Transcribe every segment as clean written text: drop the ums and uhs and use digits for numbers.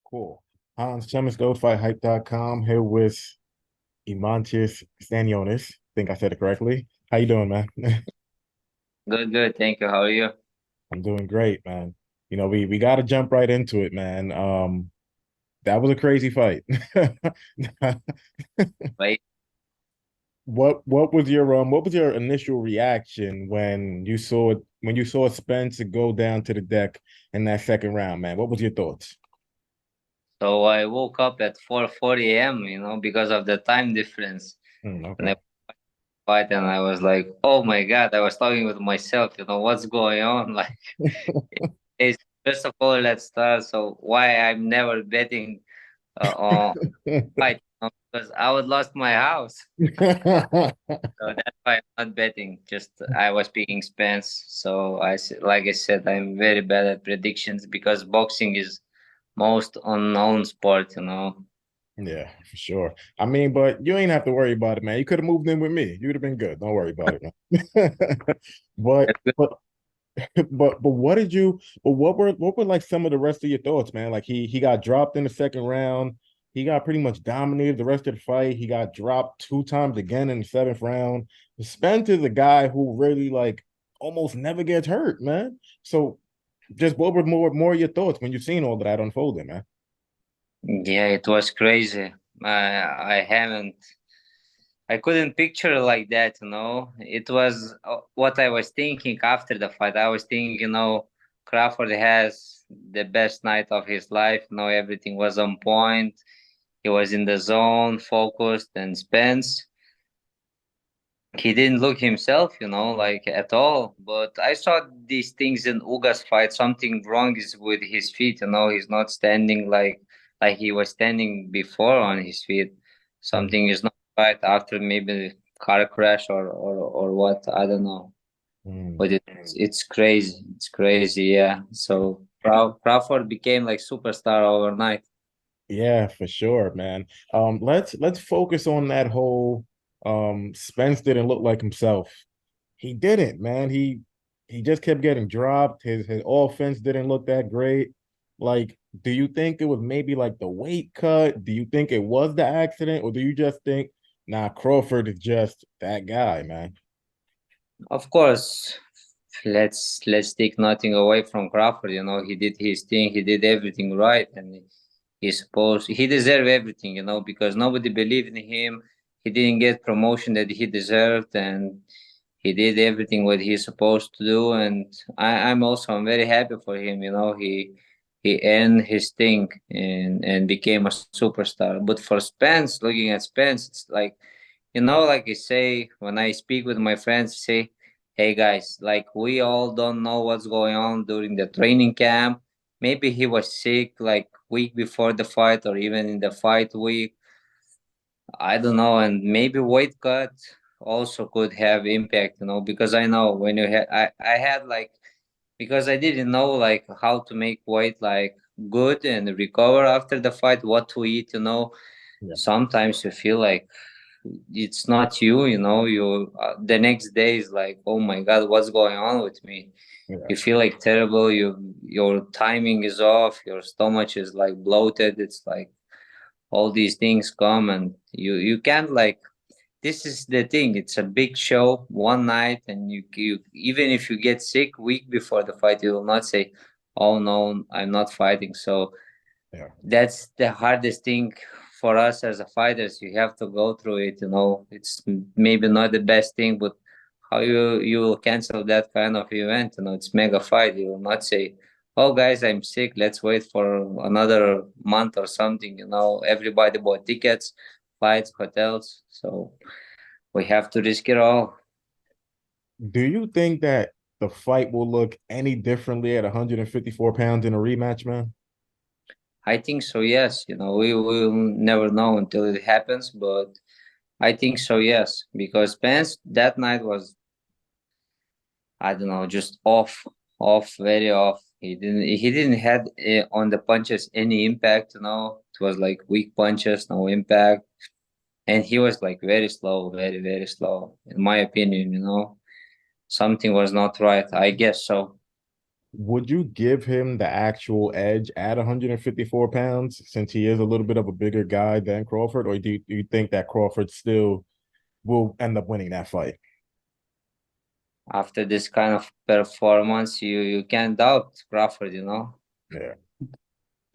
Cool. Hans Themistode, FightHype.com, here with Eimantas Stanionis. Think I said it correctly. How you doing, man? Good, good. Thank you. How are you? I'm doing great, man. We got to jump right into it, man. That was a crazy fight. Right. What was your initial reaction when you saw Spence go down to the deck in that second round, man? What was your thoughts? So I woke up at 4:40 a.m., because of the time difference. And Okay. I fight and I was like, oh my God, I was talking with myself, what's going on? Like, it's, first of all, let's start. So why I'm never betting on fight, because I would lost my house. So that's why I'm not betting. Just I was picking Spence. So like I said, I'm very bad at predictions because boxing is most unknown sport. Yeah, for sure. I mean, but you ain't have to worry about it, man. You could have moved in with me. You'd have been good. Don't worry about it, man. But That's good. but but what were like some of the rest of your thoughts, man? Like he got dropped in the second round. He got pretty much dominated the rest of the fight. He got dropped two times again in the seventh round. Spence is a guy who really like almost never gets hurt, man. So just what were more your thoughts when you've seen all of that unfolding, man? Yeah, it was crazy. I haven't. I couldn't picture it like that. It was what I was thinking after the fight. I was thinking, Crawford has the best night of his life. Everything was on point. He was in the zone, focused, and Spence. He didn't look himself, like at all. But I saw these things in Uga's fight. Something wrong is with his feet. He's not standing like he was standing before on his feet. Mm. Something is not right after maybe car crash or what. I don't know. Mm. But it's crazy. It's crazy. Yeah. So Crawford became like superstar overnight. Yeah, for sure, man. Let's focus on that whole Spence didn't look like himself. He didn't, man. He just kept getting dropped. His offense didn't look that great. Like, do you think it was maybe like the weight cut? Do you think it was the accident, or do you just think, nah, Crawford is just that guy, man? Of course, let's take nothing away from Crawford. He did his thing. He did everything right, and he deserved everything. Because nobody believed in him. He didn't get promotion that he deserved, and he did everything what he's supposed to do. And I'm very happy for him. He earned his thing and became a superstar. But for Spence, looking at Spence, it's like I say when I speak with my friends, I say, hey guys, like we all don't know what's going on during the training camp. Maybe he was sick like week before the fight or even in the fight week. I don't know, and maybe weight cut also could have impact, because I know when I had like because I didn't know like how to make weight like good and recover after the fight, what to eat. Yeah. Sometimes you feel like it's not you the next day is like, oh my God, what's going on with me? Yeah. You feel like terrible. Your timing is off, your stomach is like bloated. It's like all these things come and you can't like, this is the thing, it's a big show one night, and you even if you get sick week before the fight, you will not say, oh no, I'm not fighting. So Yeah. that's the hardest thing for us as a fighters. You have to go through it. It's maybe not the best thing, but how you will cancel that kind of event? It's mega fight. You will not say, oh guys, I'm sick, let's wait for another month or something. Everybody bought tickets, flights, hotels, so we have to risk it all. Do you think that the fight will look any differently at 154 pounds in a rematch, man? I think so, yes. We will never know until it happens, but I think so, yes, because Spence that night was, I don't know, just off, very off. He didn't had on the punches any impact. It was like weak punches, no impact, and he was like very slow, very very slow. In my opinion, something was not right. I guess so. Would you give him the actual edge at 154 pounds since he is a little bit of a bigger guy than Crawford, or do you think that Crawford still will end up winning that fight? After this kind of performance, you can't doubt Crawford, you know. Yeah.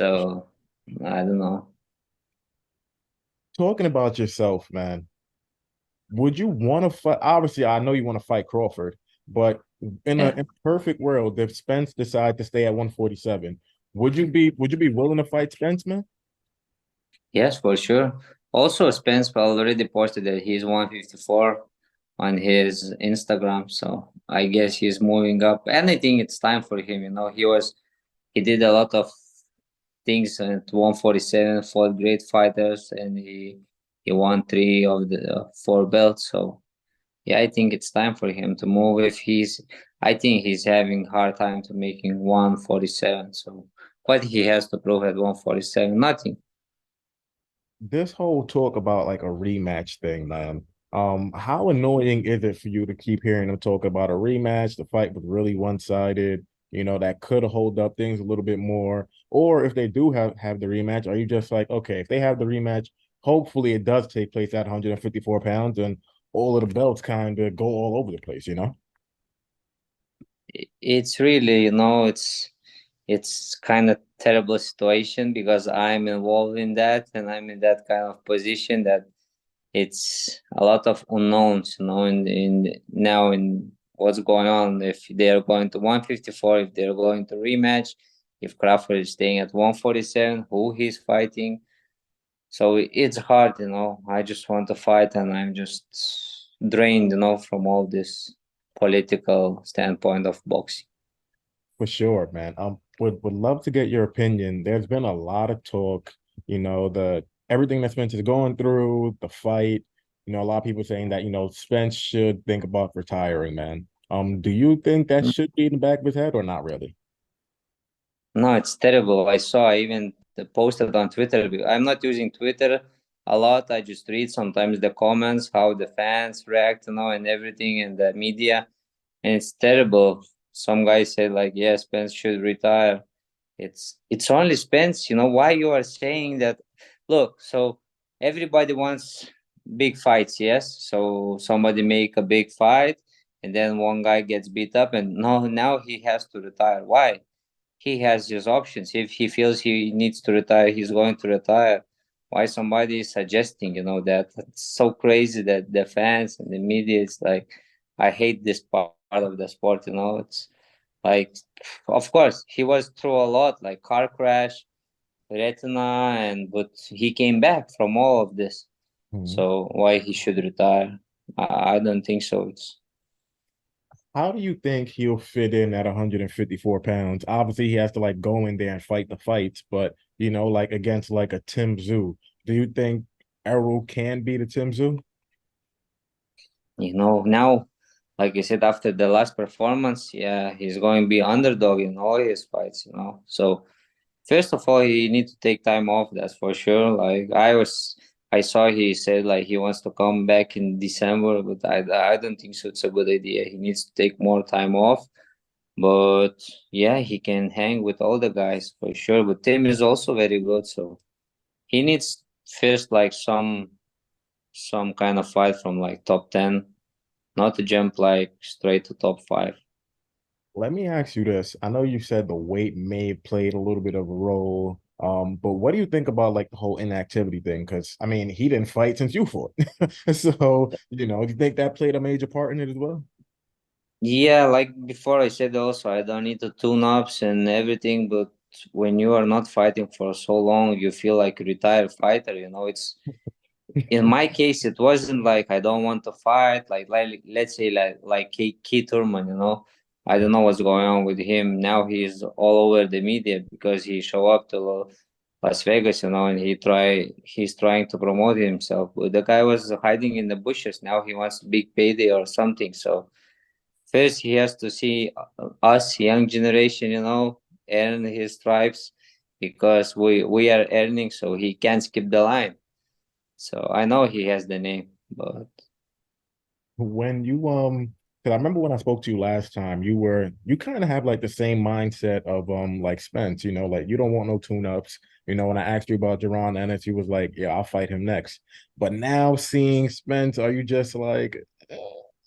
So I don't know. Talking about yourself, man, would you want to fight? Obviously, I know you want to fight Crawford, but Yeah. in a perfect world, if Spence decide to stay at 147, would you be willing to fight Spence, man? Yes, for sure. Also, Spence already posted that he's 154 on his Instagram, so I guess he's moving up. And I think it's time for him. You know, he did a lot of things at 147, fought great fighters, and he won three of the four belts. So yeah, I think it's time for him to move. I think he's having hard time to making 147. So what he has to prove at 147? Nothing. This whole talk about like a rematch thing, man. How annoying is it for you to keep hearing them talk about a rematch? The fight was really one-sided, that could hold up things a little bit more. Or if they do have the rematch, are you just like, okay, if they have the rematch, hopefully it does take place at 154 pounds and all of the belts kind of go all over the place, you know? It's really, it's kind of terrible situation because I'm involved in that and I'm in that kind of position that it's a lot of unknowns, in now in what's going on. If they're going to 154, if they're going to rematch, if Crawford is staying at 147, who he's fighting. So it's hard, I just want to fight and I'm just drained, from all this political standpoint of boxing. For sure, man. Would love to get your opinion. There's been a lot of talk, the everything that Spence is going through, the fight. A lot of people saying that, Spence should think about retiring, man. Do you think that should be in the back of his head or not really? No, it's terrible. I even posted on Twitter. I'm not using Twitter a lot. I just read sometimes the comments, how the fans react, and everything in the media. And it's terrible. Some guys say like, yeah, Spence should retire. It's only Spence. Why you are saying that? Look, so everybody wants big fights, yes. So somebody make a big fight, and then one guy gets beat up, and no, now he has to retire. Why? He has his options. If he feels he needs to retire, he's going to retire. Why somebody is suggesting, that? It's so crazy that the fans and the media is like, I hate this part of the sport. It's like, of course, he was through a lot, like car crash, retina, but he came back from all of this. Mhm. So why he should retire? I don't think so. How do you think he'll fit in at 154 pounds? Obviously, he has to like go in there and fight the fights, but like against like a Tim Zoo, do you think Errol can beat a Tim Zoo? Now, like you said, after the last performance, yeah, he's going to be underdog in all his fights. So first of all, he needs to take time off. That's for sure. Like I saw he said like he wants to come back in December, but I don't think so. It's a good idea. He needs to take more time off. But yeah, he can hang with all the guys for sure. But Tim is also very good, so he needs first like some kind of fight from like top 10, not to jump like straight to top 5. Let me ask you this. I know you said the weight may have played a little bit of a role. But what do you think about like the whole inactivity thing? Because I mean, he didn't fight since you fought. So, do you think that played a major part in it as well? Yeah, like before I said also, I don't need the tune-ups and everything, but when you are not fighting for so long, you feel like a retired fighter. It's in my case, it wasn't like I don't want to fight. Like let's say like Keith Thurman. I don't know what's going on with him now. He's all over the media because he show up to Las Vegas, and he's trying to promote himself. But the guy was hiding in the bushes. Now he wants a big payday or something. So first he has to see us, young generation, earn his stripes because we are earning, so he can't skip the line. So I know he has the name, but When you because I remember when I spoke to you last time, you kind of have like the same mindset of like Spence, like you don't want no tune-ups. When I asked you about Jerron Ennis, you was like, yeah, I'll fight him next. But now seeing Spence, are you just like,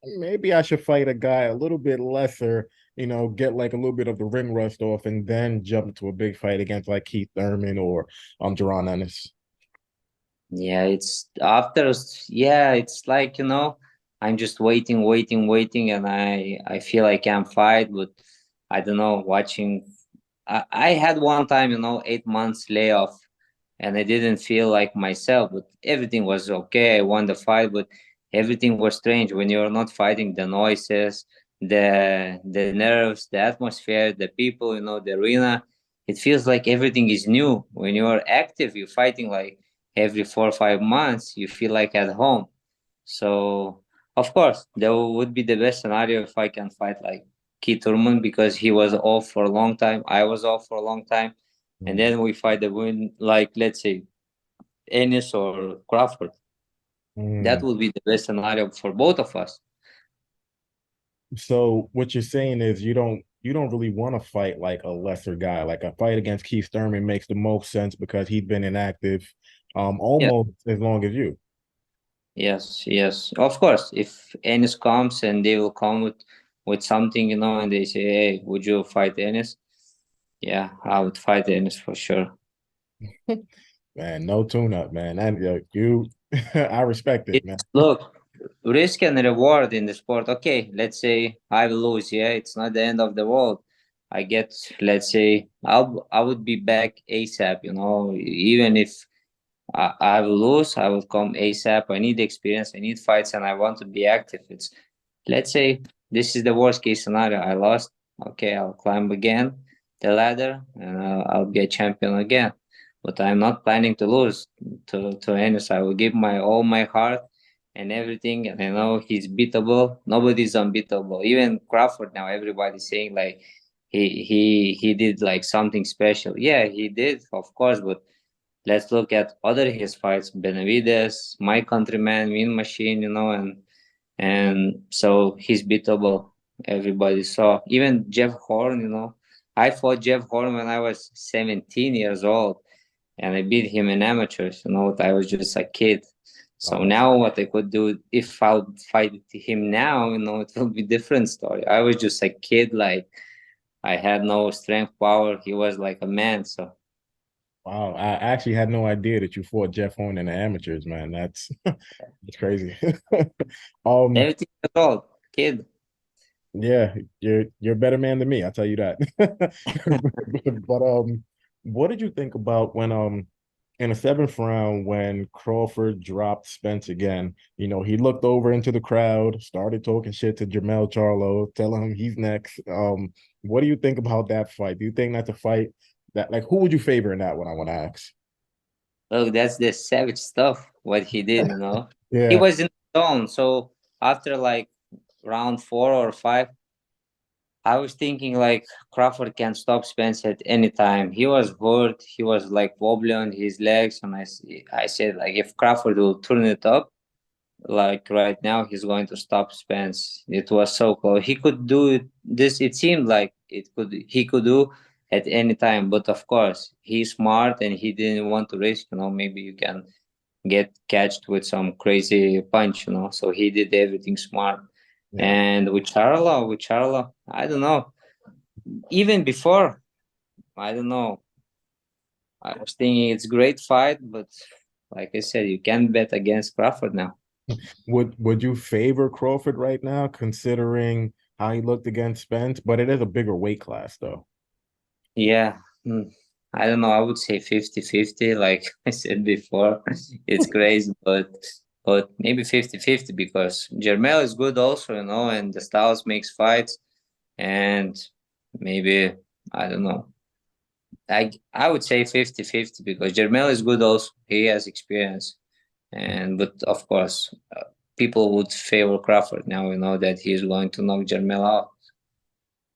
maybe I should fight a guy a little bit lesser, get like a little bit of the ring rust off and then jump to a big fight against like Keith Thurman or Jerron Ennis? Yeah, it's after, yeah, it's like, I'm just waiting, waiting, waiting, and I feel I can fight, but I don't know, watching. I had one time, 8 months layoff, and I didn't feel like myself, but everything was okay. I won the fight, but everything was strange when you're not fighting. The noises, the nerves, the atmosphere, the people, the arena. It feels like everything is new. When you're active, you're fighting like every 4 or 5 months. You feel like at home. So of course, that would be the best scenario if I can fight like Keith Thurman because he was off for a long time. I was off for a long time, and Mm. then we fight the win like let's say Ennis or Crawford. That Mm. would be the best scenario for both of us. So what you're saying is you don't really want to fight like a lesser guy. Like a fight against Keith Thurman makes the most sense because he'd been inactive Yeah. almost as long as you. Yes. Yes. Of course, if Ennis comes and they will come with something, and they say, "Hey, would you fight Ennis?" Yeah, I would fight Ennis for sure. Man, no tune up, man. And you I respect it, man. Look, risk and reward in the sport. Okay, let's say I lose. Yeah, it's not the end of the world. I get, let's say, I would be back ASAP. Even if I will lose, I will come ASAP. I need experience. I need fights, and I want to be active. Let's say this is the worst case scenario. I lost. Okay, I'll climb again the ladder, and I'll be a champion again. But I'm not planning to lose to Ennis. I will give my all my heart and everything, and I know he's beatable. Nobody's unbeatable. Even Crawford now, everybody's saying like he did like something special. Yeah, he did, of course, but let's look at other his fights. Benavides, my countryman, Mean Machine, and so he's beatable. Everybody saw. Even Jeff Horn, I fought Jeff Horn when I was 17 years old, and I beat him in amateurs. I was just a kid. So Oh, now what I could do if I would fight him now, it will be different story. I was just a kid, like I had no strength power. He was like a man. So wow. I actually had no idea that you fought Jeff Horn in the amateurs, man. That's that's crazy. um, everything was old, kid. yeah, you're a better man than me, I'll tell you that. But what did you think about when in the seventh round when Crawford dropped Spence again? He looked over into the crowd, started talking shit to Jermell Charlo, telling him he's next. What do you think about that fight? Do you think that's a fight that like who would you favor in that one? I want to ask. Look, that's the savage stuff. What he did. He Yeah. was in the zone. So after like round 4 or 5, I was thinking like Crawford can stop Spence at any time. He was hurt. He was like wobbly on his legs, and I said like if Crawford will turn it up, like right now, he's going to stop Spence. It was so close. He could do it. It seemed like he could do at any time. But of course, he's smart and he didn't want to risk. Maybe you can get catched with some crazy punch. So he did everything smart. Yeah. And with Charlo, I don't know. Even before, I don't know. I was thinking it's great fight, but like I said, you can't bet against Crawford now. Would you favor Crawford right now, considering how he looked against Spence? But it is a bigger weight class, though. Yeah. I don't know. I would say 50-50, like I said before. It's crazy, but maybe 50-50 because Jermell is good also, and the Styles makes fights and maybe I don't know. I would say 50-50 because Jermell is good also. He has experience. But of course, people would favor Crawford now, that he's going to knock Jermell out.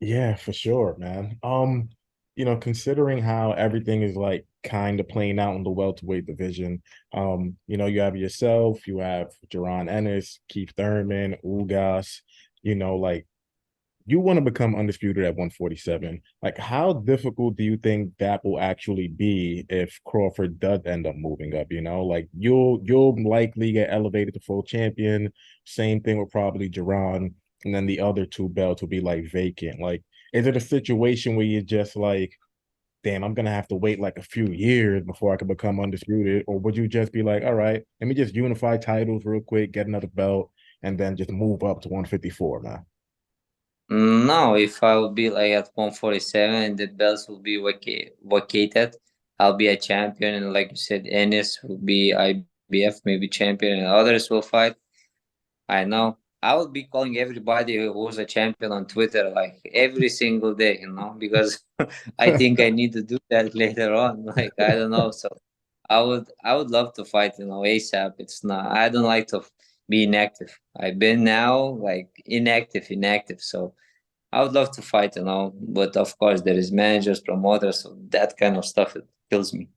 Yeah, for sure, man. Considering how everything is like kind of playing out in the welterweight division, you have yourself, you have Jerron Ennis, Keith Thurman, Ugas, like you want to become undisputed at 147. Like, how difficult do you think that will actually be if Crawford does end up moving up? Like you'll likely get elevated to full champion. Same thing with probably Jerron, and then the other two belts will be like vacant. Like, is it a situation where you're just like, damn, I'm gonna have to wait like a few years before I can become undisputed? Or would you just be like, all right, let me just unify titles real quick, get another belt, and then just move up to 154, man? No, if I will be like at 147 and the belts will be vacated, I'll be a champion. And like you said, Ennis will be IBF, maybe champion, and others will fight. I know. I will be calling everybody who's a champion on Twitter like every single day, because I think I need to do that later on. Like, I don't know. So I would love to fight, ASAP. It's not, I don't like to be inactive. I've been now like inactive. So I would love to fight, but of course there is managers, promoters, so that kind of stuff, it kills me.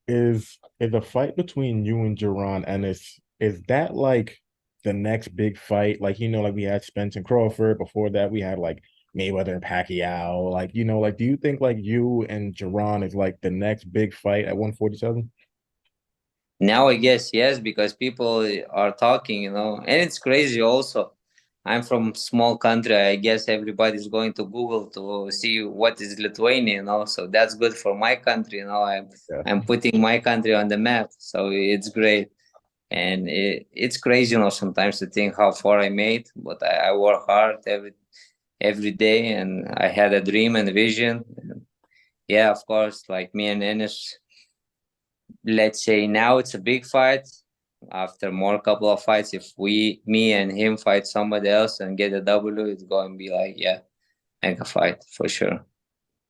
Is a fight between you and Jerron Ennis, is that like the next big fight? Like, like we had Spence and Crawford. Before that, we had like Mayweather and Pacquiao. Like, like do you think like you and Jerron is like the next big fight at 147? Now I guess yes, because people are talking, and it's crazy also. I'm from small country. I guess everybody's going to Google to see what is Lithuania, so that's good for my country. Yeah. I'm putting my country on the map, so it's great. And it's crazy, sometimes to think how far I made, but I work hard every day, and I had a dream and a vision. Yeah, of course, like me and Ennis, let's say now it's a big fight. After more couple of fights, if me and him fight somebody else and get a W, it's going to be like, yeah, mega fight for sure.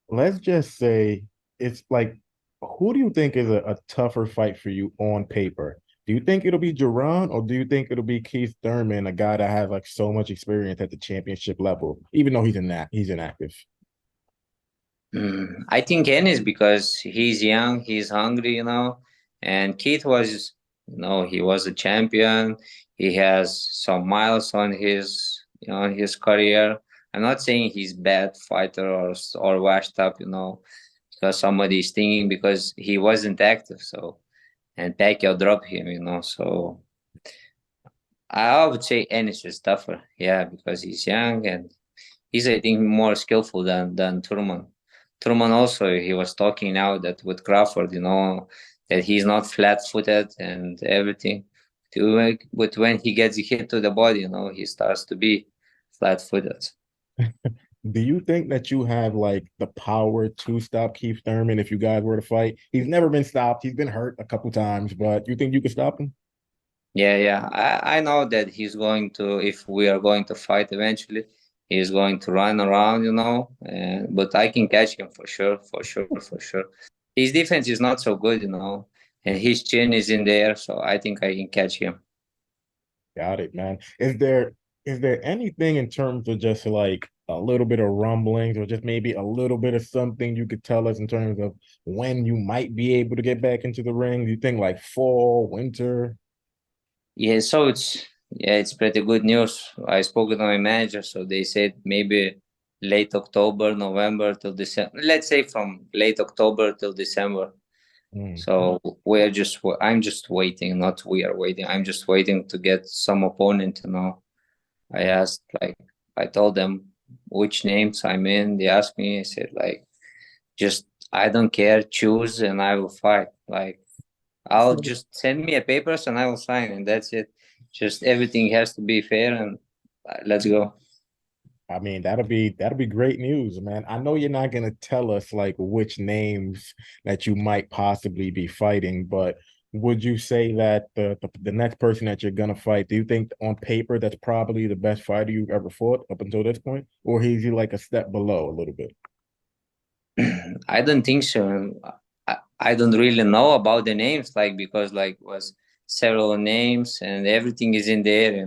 Let's just say it's like, who do you think is a tougher fight for you on paper? Do you think it'll be Jerron, or do you think it'll be Keith Thurman, a guy that has like so much experience at the championship level, even though he's inactive? I think Ennis, because he's young, he's hungry, and Keith was, he was a champion. He has some miles on his career. I'm not saying he's bad fighter or washed up, because somebody is thinking because he wasn't active. So, and Pacquiao dropped him, So I would say Ennis is tougher, yeah, because he's young and he's, I think, more skillful than Thurman. Thurman also, he was talking now that with Crawford, that he's not flat-footed and everything. But when he gets hit to the body, he starts to be flat-footed. Do you think that you have like the power to stop Keith Thurman if you guys were to fight? He's never been stopped. He's been hurt a couple times, but you think you could stop him? Yeah. I know that he's going to, if we are going to fight eventually, he's going to run around, but I can catch him for sure, for sure, for sure. His defense is not so good, and his chin is in the air, so I think I can catch him. Got it, man. Is there anything in terms of just like a little bit of rumblings or just maybe a little bit of something you could tell us in terms of when you might be able to get back into the ring? Do you think like fall, winter? Yeah, so it's pretty good news. I spoke with my manager, so they said maybe late October, November till December. Let's say from late October till December. Mm. So I'm just waiting, not we are waiting. I'm just waiting to get some opponent, I asked, like, I told them which names I'm in. They asked me, I said, like, just, I don't care, choose and I will fight. Like, I'll just send me a papers and I will sign, and that's it. Just everything has to be fair, and let's go. I mean, that'll be great news, man. I know you're not gonna tell us like which names that you might possibly be fighting, but would you say that the next person that you're gonna fight, do you think on paper that's probably the best fighter you've ever fought up until this point? Or is he like a step below a little bit? I don't think so. I don't really know about the names, like, because like was several names and everything is in there,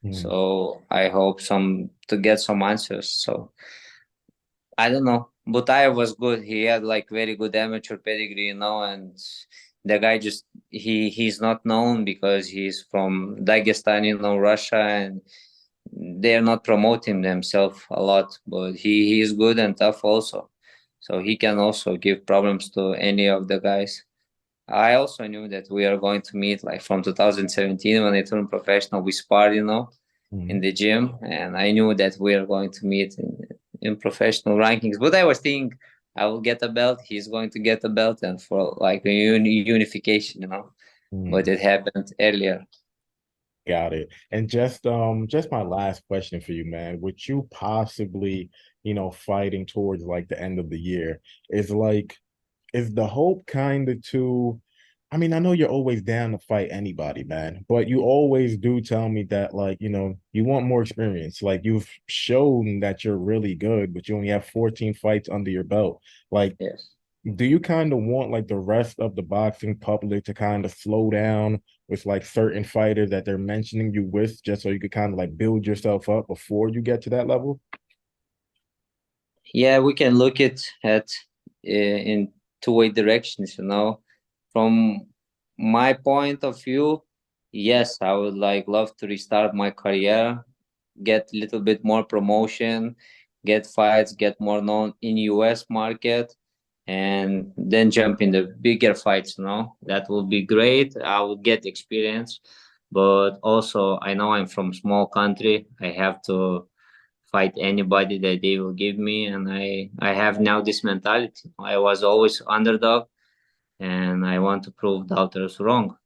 Hmm. So I hope some to get some answers. So I don't know. Butai was good. He had like very good amateur pedigree, and the guy just he's not known because he's from Dagestan, Russia, and they're not promoting themselves a lot, but he is good and tough also. So he can also give problems to any of the guys. I also knew that we are going to meet like from 2017 when I turned professional. We sparred, in Mhm. the gym, and I knew that we are going to meet in professional rankings. But I was thinking I will get a belt, he's going to get a belt, and for like a unification, But Mhm. it happened earlier. Got it. And just my last question for you, man. Would you possibly, fighting towards like the end of the year, is like is the hope kind of to I mean, I know you're always down to fight anybody, man, but you always do tell me that like, you want more experience. Like you've shown that you're really good, but you only have 14 fights under your belt. Like Yes. do you kind of want like the rest of the boxing public to kind of slow down with like certain fighters that they're mentioning you with just so you could kind of like build yourself up before you get to that level? Yeah, we can look at in two-way directions, From my point of view, yes, I would like love to restart my career, get a little bit more promotion, get fights, get more known in US market, and then jump in the bigger fights. That will be great. I will get experience, but also I know I'm from small country. I have to fight anybody that they will give me, and I have now this mentality. I was always underdog, and I want to prove doubters wrong.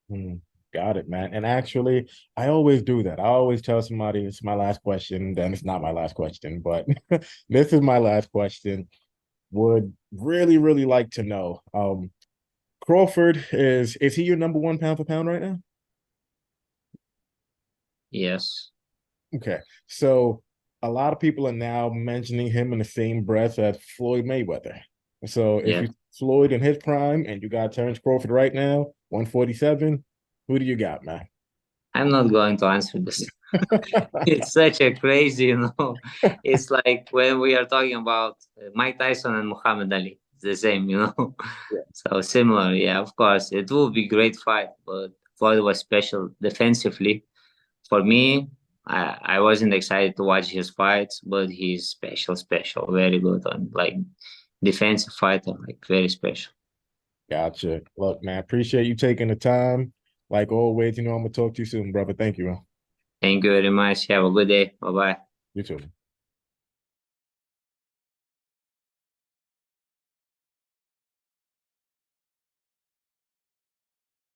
Hmm, got it, man. And actually, I always do that. I always tell somebody it's my last question, then it's not my last question, but this is my last question. Would really, really like to know. Crawford is he your number one pound for pound right now? Yes. Okay. So a lot of people are now mentioning him in the same breath as Floyd Mayweather. So if you Yes. Floyd in his prime and you got Terence Crawford right now, 147, who do you got, man? I'm not going to answer this. It's such a crazy. It's like when we are talking about Mike Tyson and Muhammad Ali. It's the same. Yeah. So similar, yeah, of course. It will be great fight, but Floyd was special defensively. For me, I wasn't excited to watch his fights, but he's special, special, very good on like defensive fighter, like very special. Gotcha. Look, man, appreciate you taking the time. Like always, I'm gonna talk to you soon, brother. Thank you, man. Thank you very much. Have a good day. Bye bye. You too.